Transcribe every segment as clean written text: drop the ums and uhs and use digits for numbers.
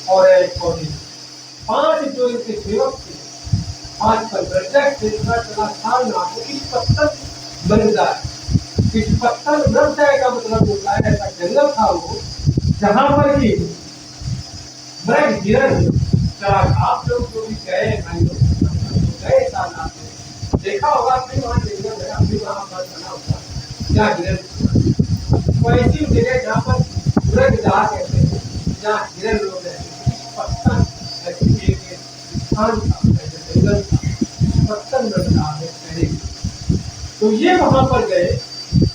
और एक कौड़ी, 5 जो इनके सेवक थे, 5 पर ब्रजक से चला साल ना तो इस पत्थर बन जाए। इस पत्थर बन जाए का मतलब होता है ऐसा जंगल था वो, जहां पर कि ब्रज हिरण चला। आप लोग जो भी गए भाई लोग गए साल देखा होगा, अपने वहां जंगल है, अपने वहां पर बना होता है जहाँ हिरण, तो ऐसी जगह जहाँ पर ब्रज जहाँ कहते हैं, जहाँ हिरण लोग रहते हैं, पत्थर ऐसी एक स्थान था, जंगल था, पत्थर बन रहा है पहले। तो ये वहां पर गए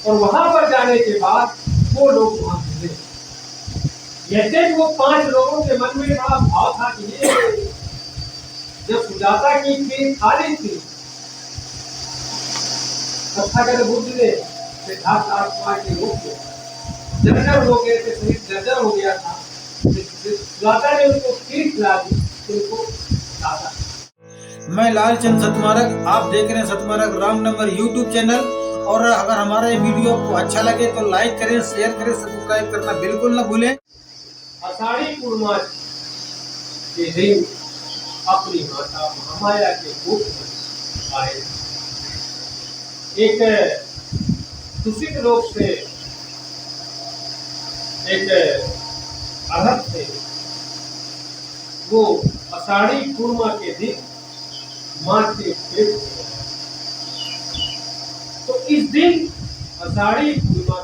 और वहां पर जाने के बाद वो लोग वहां मिले। जैसे वो 5 लोगों के मन में बड़ा भाव था कि ये जब सुजाता की खीर खाली थी, तथागत बुद्ध ने सिद्धार्थ आत्मा के रूप में जर्जर हो गए थे, शरीर जर्जर हो गया था, सुजाता ने उनको खीर खिला दी, उनको दादा। मैं लालचंद सतमारक, आप देख रहे हैं सतमारक रामनगर यूट्यूब चैनल। और अगर हमारा ये वीडियो आपको अच्छा लगे तो लाइक करें, शेयर करें, सब्सक्राइब करना बिल्कुल ना भूलें। आषाढ़ी पूर्णिमा के दिन अपनी माता महामाया के रूप में आए। एक दूषित लोक से एक अरहत थे, वो आषाढ़ी पूर्णिमा के दिन मां के पेट में। तो इस दिन आषाढ़ी पूर्णिमा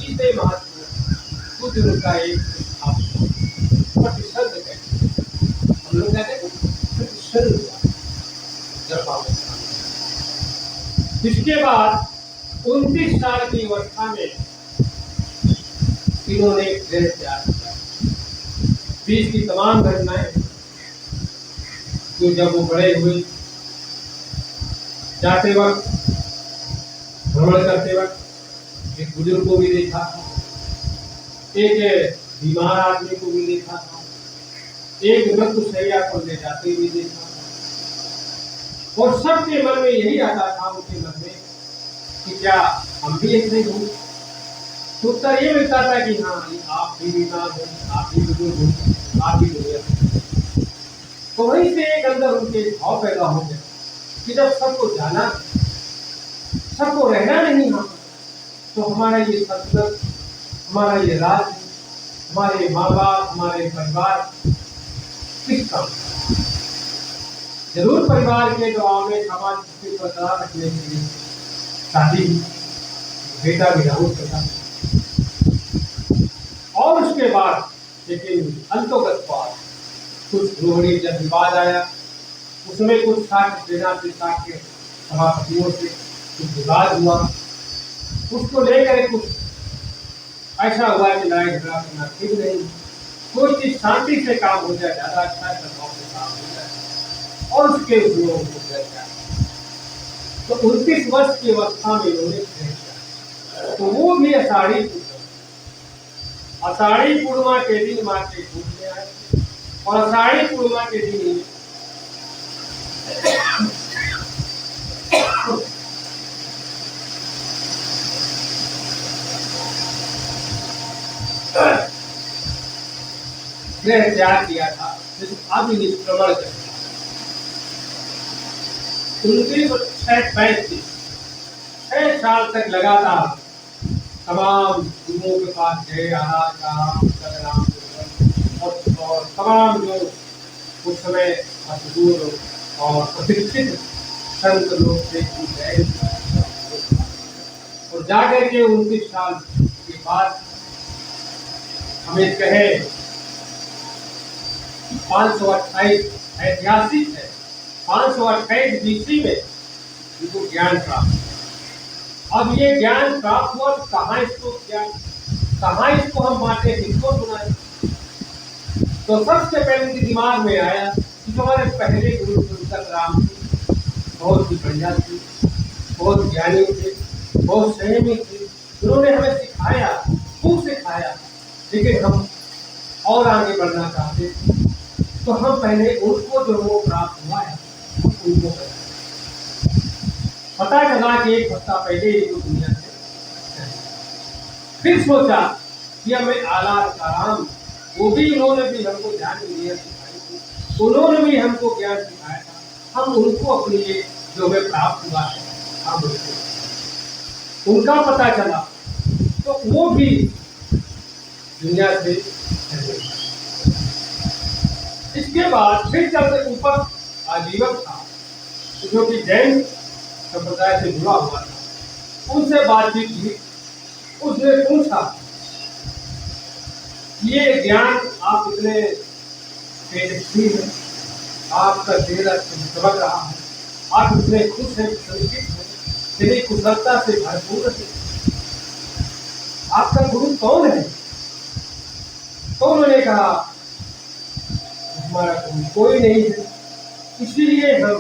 इसे महत्व कुछ उनका एक प्रतिशत है, हम लोग कहते हैं प्रतिशत। इसके बाद 29 साल की अवस्था में इन्होंने एक ड्रेस तैयार किया। बीच की तमाम घटनाएं जो जब वो बड़े हुए, जाते वक्त, भ्रमण करते वक्त एक बुजुर्ग को भी देखा था, एक बीमार आदमी को भी देखा था, एक मृत्युशैया को ले जाते भी देखा था, और सबके मन में यही आता था, उनके मन में कि क्या हम भी ऐसे ही हों। तो उत्तर ये मिलता था कि हाँ, आप भी बीमार हो, आप भी बुजुर्ग हो, आप भी दुनिया। तो वहीं से एक अंदर उनके भाव पैदा हो गया कि जब सबको जाना, सबको रहना नहीं हम, तो हमारा ये संस्कृत, हमारा ये राज्य, हमारे माँ बाप, हमारे परिवार किस काम। जरूर परिवार के दबाव में समाज को बरकरार रखने के लिए शादी, बेटा भी राहुल के साथ, और उसके बाद लेकिन अंतोगत बात कुछ रोहिणी जब विवाद आया, उसमें कुछ साक्ष्य देना के सभापतियों से कुछ विवाद हुआ, उसको लेकर कुछ ऐसा हुआ कि लड़ाई झगड़ा करना ठीक नहीं, कोई चीज शांति से काम हो जाए ज्यादा अच्छा है, सद्भाव से काम हो जाए, और उसके उपयोग को किया जाए। तो 29 वर्ष की अवस्था में उन्होंने किया, तो वो भी आषाढ़ी पूर्णिमा के दिन मां के रूप में आए, और आषाढ़ी पूर्णिमा के दिन ही गृह त्याग किया था, जिसे अभी निष्प्रवण करता। 6 साल तक लगातार तमाम गुरुओं के पास गए, और तमाम जो उस समय मशहूर और प्रशिक्षित संत लोग थे गए, और जाकर के 29 साल के बाद हमें कहे 528 ऐतिहासिक है, 528 बीसी में इनको ज्ञान प्राप्त। अब ये ज्ञान प्राप्त हुआ, कहाँ इसको ज्ञान, कहाँ इसको हम बांटे, किसको सुनाए। तो सबसे पहले उनके दिमाग में आया कि हमारे पहले गुरु सुंदर राम बहुत ही बढ़िया थे, बहुत ज्ञानी थे, बहुत संयमी थे, उन्होंने हमें सिखाया, खूब सिखाया, लेकिन हम और आगे बढ़ना चाहते थे, तो हम पहले उनको जो वो प्राप्त हुआ है उनको पता चला कि 1 हफ्ता पहले ही तो दुनिया से। फिर सोचा कि हमें आला आराम वो भी उन्होंने भी हमको ध्यान इंद्रियां सिखाई थी, उन्होंने भी हमको ज्ञान सिखाया था। हम उनको अपनी ये जो हमें प्राप्त हुआ है हम उनका पता चला तो वो भी दुनिया से चले गए। इसके बाद फिर चलते ऊपर आजीवक था जो कि जैन संप्रदाय से जुड़ा हुआ था, उनसे बातचीत हुई। उसने पूछा ये ज्ञान आप इतने तेजस्वी हैं, आपका चेहरा चमक रहा है, आप इतने खुश हैं, संतुष्ट हैं, इतनी कुशलता से भरपूर है, आपका गुरु कौन है? तो उन्होंने कहा हमारा गुरु कोई नहीं है, इसीलिए हम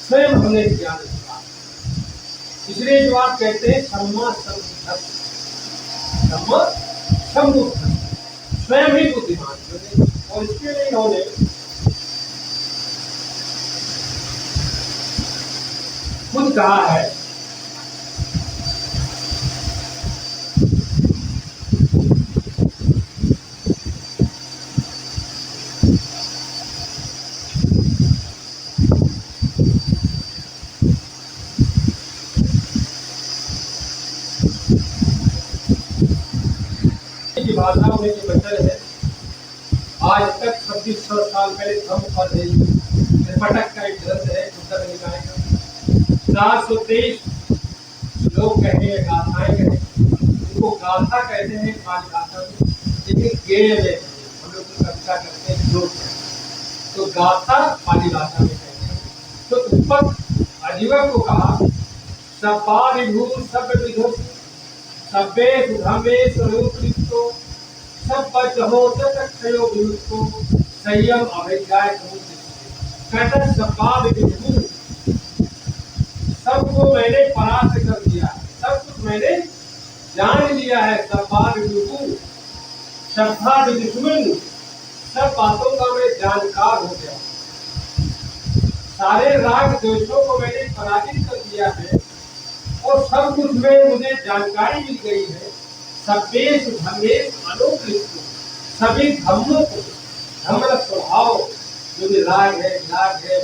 स्वयं हमने ज्ञान दिया। इसलिए जो आप कहते हैं सम्मा सम्बुद्ध, सम्मा सम्बुद्ध, स्वयं ही बुद्धिमान। और इसके लिए इन्होंने खुद कहा है की भाषा में जो वचन है, आज तक 2600 साल पहले धम्म पद है, त्रिपटक का एक ग्रंथ है, उत्तर निकाय का 423 लोग कहे गाथाएं कहे, उनको गाथा कहते हैं पाली भाषा में, लेकिन गेय में हम लोग कविता करते हैं श्लोक, तो गाथा पाली भाषा में कहते हैं। तो ऊपर आजीवक को कहा सपा विभू सब विधु सभ्ये सुधमे स्वरूपलिप्तो सब बचहो तक्षयो विमुक्तो संयम अभिज्ञाय कहता सपा विभू, सबको मैंने परास्त कर दिया है, सब कुछ मैंने जान लिया है। सपा विभू श्रद्धा विदुषमन, सब बातों का मैं जानकार हो गया, सारे राग द्वेषों को मैंने पराजित कर दिया है और सब कुछ में मुझे जानकारी मिल गई है। सभ्येश धम्मेश अनुपलिप्त, सभी धम्मों को, धम्म स्वभाव जो भी राग है,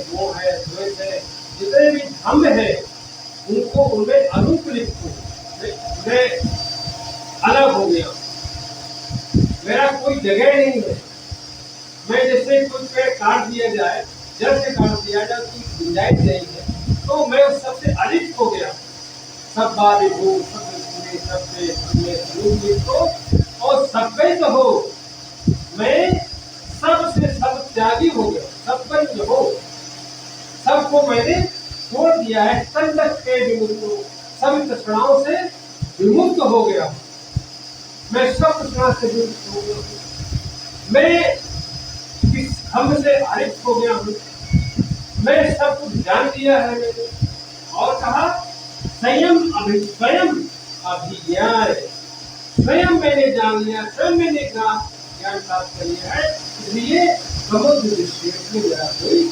मोह है, द्वेष है, जितने भी धम्म है उनको उनमें अनुपलिप्त हूँ, मैं अलग हो गया, मेरा कोई जगह नहीं है। मैं जैसे कोई पेड़ काट दिया जाए, जड़ से काट दिया जाए, उसकी गुंजाइश नहीं है, तो मैं उस सबसे अलिप्त हो गया। सब बारी हो, और सभ्य हो, मैं सबसे सब त्यागी हो गया, सभ्य हो, सबको मैंने छोड़ दिया है। संगत के विमुक्त, सभी तृष्णाओं से विमुक्त हो गया, मैं सब तृष्णा से विमुक्त हो गया, मैं इस हम से अलिप्त हो गया हूँ, मैं सब कुछ जान लिया है मैंने। और कहा स्वयं अभिज्ञाय, स्वयं मैंने जान लिया, स्वयं मैंने ज्ञान प्राप्त कर लिया है। इसलिए समुद्र दृष्टि में मेरा कोई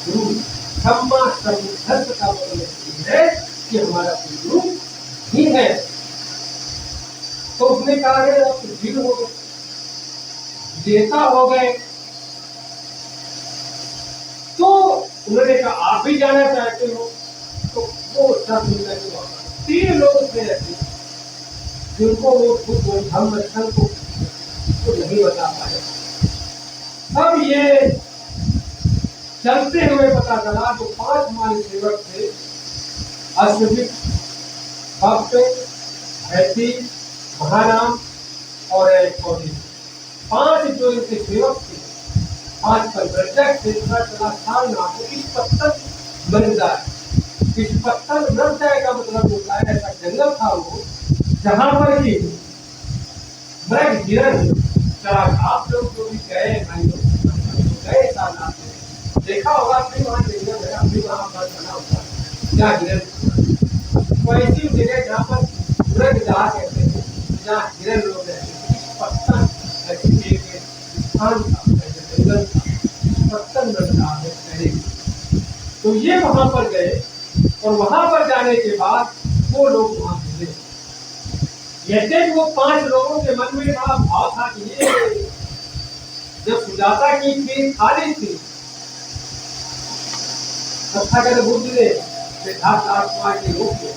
गुरु सम्मा सम्बुद्ध का मतलब है कि हमारा कोई गुरु ही है। तो उसने कहा है आप जीव हो गए, देवता हो गए, तो उन्होंने कहा आप भी जाना चाहते हो, तो वो सब मिलकर 3 लोग थे ऐसे जिनको वो खुद धम्म दर्शन को नहीं बता पाए। अब ये चलते हुए पता चला जो 5 हमारे सेवक थे, अश्विक, भक्त, हैती, महाराम और कौड़ी, 5 जो इनके सेवक थे, 5 परिव्रजक थे। पता चला साल नाम इस पत्थर बन जाए, इस पत्थर बन जाए का मतलब होता है ऐसा जंगल था वो, जहां पर कि मृग हिरण चरा। आप लोग जो भी गए भाई लोग गए साल देखा होगा, अपनी वहां जंगल है, अपनी वहां पर बना होता है क्या हिरण, वैसी जगह जहाँ पर मृग जा कहते हैं, जहाँ हिरण लोग रहते हैं, पत्थर ऐसी एक स्थान था, जंगल था, पत्थर बनता है पहले। तो ये वहां पर गए और वहां पर जाने के बाद वो लोग वहां मिले, जैसे वो 5 लोगों के मन में बड़ा भाव था कि ये जब सुजाता की खीर खाली थी, तथागत बुद्ध ने सिद्धार्थ राजकुमार के रोक दिया,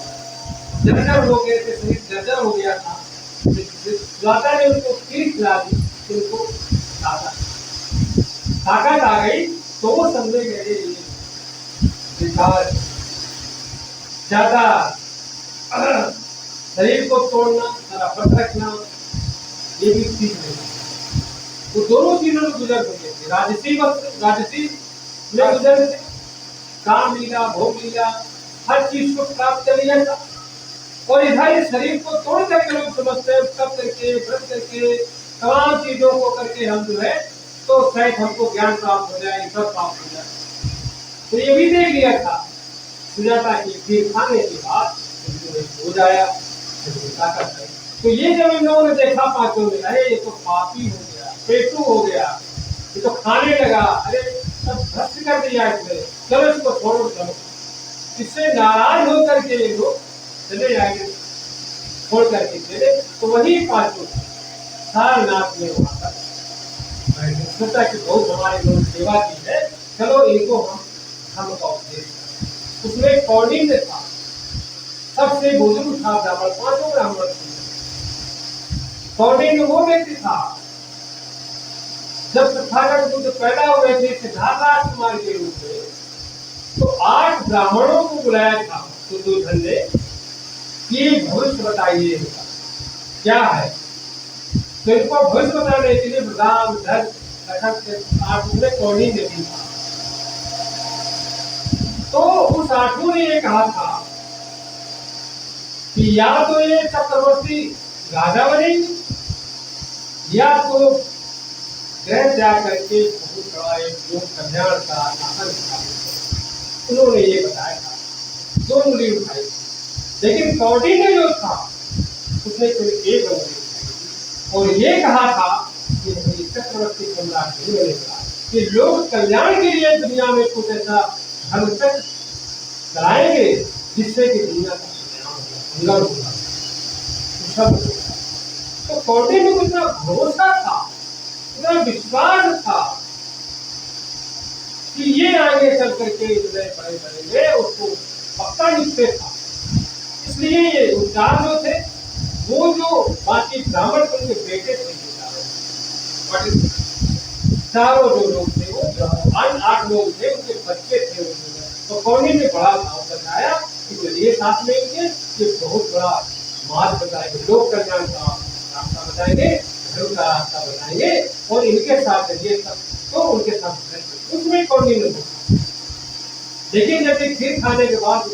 जर्जर हो गए थे, शरीर जर्जर हो गया था। सुजाता ने उनको खीर खिला दी, उनको ताकत आ गई, तो वो समझे गए ज्यादा शरीर को तोड़ना, रफत रखना, ये भी चीज नहीं। वो दोनों चीजों में गुजर चुके थे। राजसी में गुजर थे, काम लीला, भोग लीला, हर चीज को प्राप्त कर लिया था। और इधर शरीर को तोड़ करके लोग समझते हैं, सब करके, व्रत करके, तमाम चीजों को करके हम जो है तो शायद हमको ज्ञान प्राप्त हो जाए, सब प्राप्त हो जाए। तो ये भी देख लिया था सुजाता की खीर खाने के बाद हो जाया ताकत है। तो ये जब इन लोगों ने देखा पांचों में, अरे ये तो पापी हो गया, पेटू हो गया, ये तो खाने लगा, अरे सब भ्रष्ट कर दिया इसने, चलो इसको छोड़ो, चलो। इससे नाराज होकर के ये लोग चले जाएंगे, छोड़ करके चले। तो वही पांचों सारनाथ में वहां पर सोचा कि बहुत हमारे लोग सेवा की है, चलो इनको हम का उपदेश। उसमें कौंडिन्य था, सबसे बुजुर्ग था ब्राह्मण, 5 ब्राह्मण थे। कौंडिन्य वो व्यक्ति था, जब तथागत बुद्ध पैदा हुए थे सिद्धार्थ राजकुमार के रूप में, तो 8 ब्राह्मणों को बुलाया था दुर्योधन ने कि भविष्य बताइए क्या है। तो इनको भविष्य बताने के लिए राम, धर्म, कौंडिन्य भी था। तो उस 8 ने ये कहा था कि या तो ये चक्रवर्ती राजा बनेगी, या तो ग्रह त्याग करके बहुत बड़ा एक लोक कल्याण का शासन स्थापित। उन्होंने ये बताया था, 2 उंगली उठाई, लेकिन कौंडिन्य जो था उसने केवल 1 उंगली उठाई और ये कहा था कि चक्रवर्ती सम्राट नहीं बनेगा, कि लोक कल्याण के लिए दुनिया में कुछ ऐसा धर्म तक चलाएंगे जिससे कि दुनिया का कल्याण होगा। तो कौंडिन्य को इतना भरोसा था, इतना विश्वास था कि ये आगे चल करके बड़े बनेंगे, उसको पक्का निश्चय था। इसलिए ये उच्चार जो थे, वो जो बाकी ब्राह्मण उनके बेटे थे, चारों जो लोग थे वो 8 लोग थे, उनके बच्चे थे। तो कौंडिन्य ने बड़ा भाव बताया कि चलिए साथ में ये बहुत बड़ा मार्ग बताएंगे, लोक कल्याण का रास्ता बताएंगे, धर्म का रास्ता बताएंगे, और इनके साथ चलिए सब, तो उनके साथ उसमें कौंडिन्य ने। लेकिन जब खीर खाने के बाद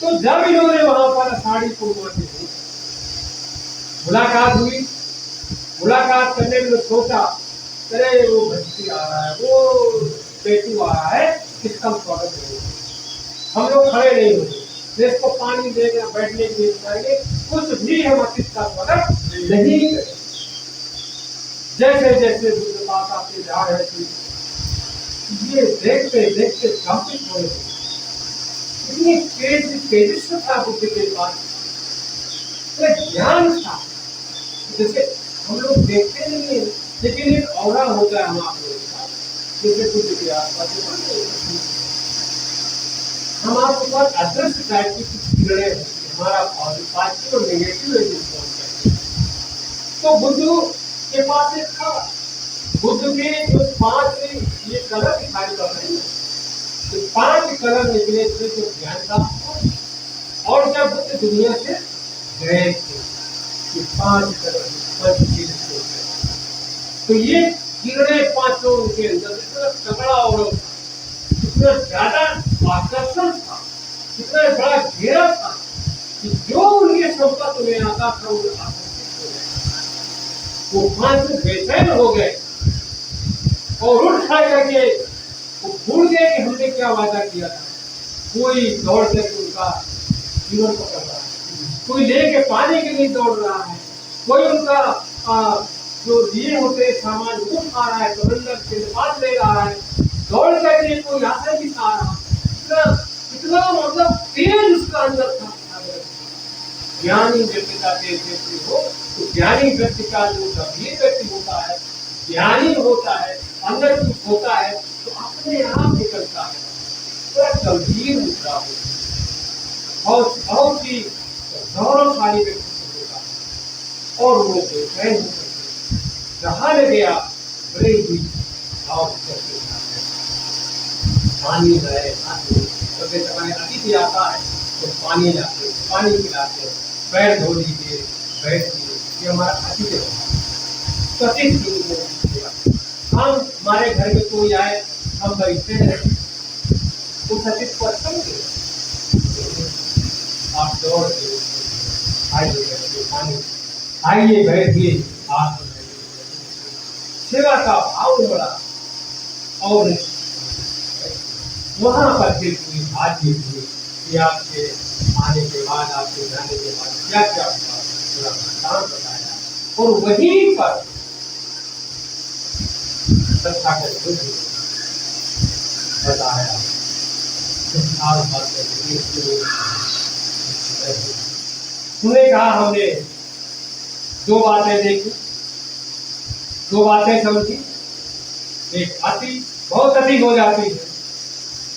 तो जब इन्होंने वहां पर साड़ी पूर्णिमा की मुलाकात हुई, मुलाकात करने में सोचा, अरे वो भक्ति आ रहा है, वो पेटू आ रहा है, इसका स्वागत करेंगे। हम लोग खड़े नहीं होंगे, इसको पानी देना, बैठने के लिए चाहिए, कुछ भी हम अतिथि का स्वागत नहीं करें। जैसे जैसे बुद्ध पास आते जा रहे थे, ये देखते देखते कंपित हो रहे, इतनी तेजस्वी था बुद्ध के पास, ज्ञान था। जैसे हम लोग देखते नहीं है, लेकिन एक औरा होता है हम आप लोगों का, जैसे बुद्ध के आसपास हम आपके पास अदृश्य टाइप की कुछ किरणें होती है, हमारा पॉजिटिव और नेगेटिव रिस्पॉन्स करते हैं। तो बुद्ध के पास एक था, बुद्ध के जो 5 ये कलर दिखाई पड़ रहे हैं, तो 5 कलर निकले थे जो ज्ञान प्राप्त, और जब बुद्ध दुनिया से गए थे, 5 कलर तो ये किरणें 5 उनके अंदर इतना तगड़ा और इतना ज्यादा आकर्षण था, इतना बड़ा घेरा था कि जो उनके संपर्क में आता था वो आकर्षित हो गया। वो 5 बेचैन हो गए और उठ खा करके वो भूल गए कि हमने क्या वादा किया था। कोई दौड़ करके उनका जीवन पकड़ रहा है, कोई लेके पानी के लिए दौड़ रहा है, कोई उनका जो लिए होते सामान वो खा रहा है, कमंडल के पास ले रहा है, दौड़ करके कोई आसन भी खा रहा है। इतना मतलब तेज उसका अंदर था। ज्ञानी व्यक्ति का देश हो, तो ज्ञानी व्यक्ति का जो गंभीर व्यक्ति होता है, ज्ञानी होता है, अंदर कुछ होता है तो अपने आप निकलता है। बड़ा गंभीर मुद्रा होता है और बहुत ही गौरवशाली व्यक्ति होता है और वो बेचैन हो सकते जहाँ ले गया बड़े ही भाव करते पानी है। कभी समय अतिथि आता है तो पानी लाते, पानी पिलाते, पैर धो लीजिए, बैठ लीजिए, ये हमारा अतिथि होता है। हम हमारे घर में कोई आए, हम बैठते हैं, उस अतिथि को अच्छा लगे, आप दौड़ के आइए, पानी आइए, बैठिए, आप सेवा का भाव बड़ा और वहां पर फिर कोई बात नहीं हुई कि आपके आने के बाद, आपके जाने के बाद क्या क्या हुआ, पूरा वृत्तांत बताया और वहीं पर तथागत बुद्ध बताया। उन्होंने कहा हमने दो बातें देखी, दो बातें समझी। एक अति बहुत अति हो जाती है,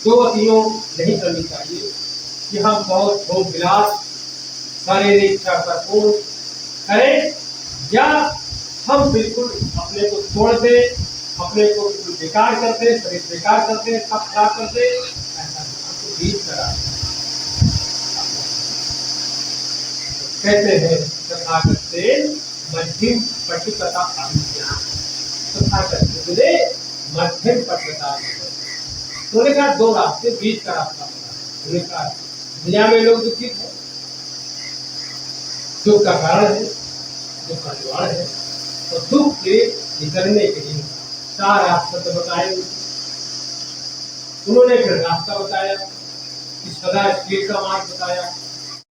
दो अतियों नहीं करनी चाहिए कि हम बहुत भोग विलास शारीरिक इच्छा पर पूर्ण करें या हम बिल्कुल अपने को छोड़ दे, अपने को बेकार कर दे, शरीर बेकार कर दे, सब खराब कर दे, ऐसा हमको बीच करा। कहते हैं तथागत से मध्यम पटिपता अभिज्ञान, तथागत बोले मध्यम पटिपता। उन्होंने कहा दो रास्ते, बीच का रास्ता बता। उन्होंने कहा दुनिया में लोग दुखी है, दुख का कारण है, दुख का निवारण है, तो दुख के निकलने के लिए चार रास्ते तो बताए। उन्होंने फिर रास्ता बताया कि सदा स्पीड का मार्ग बताया,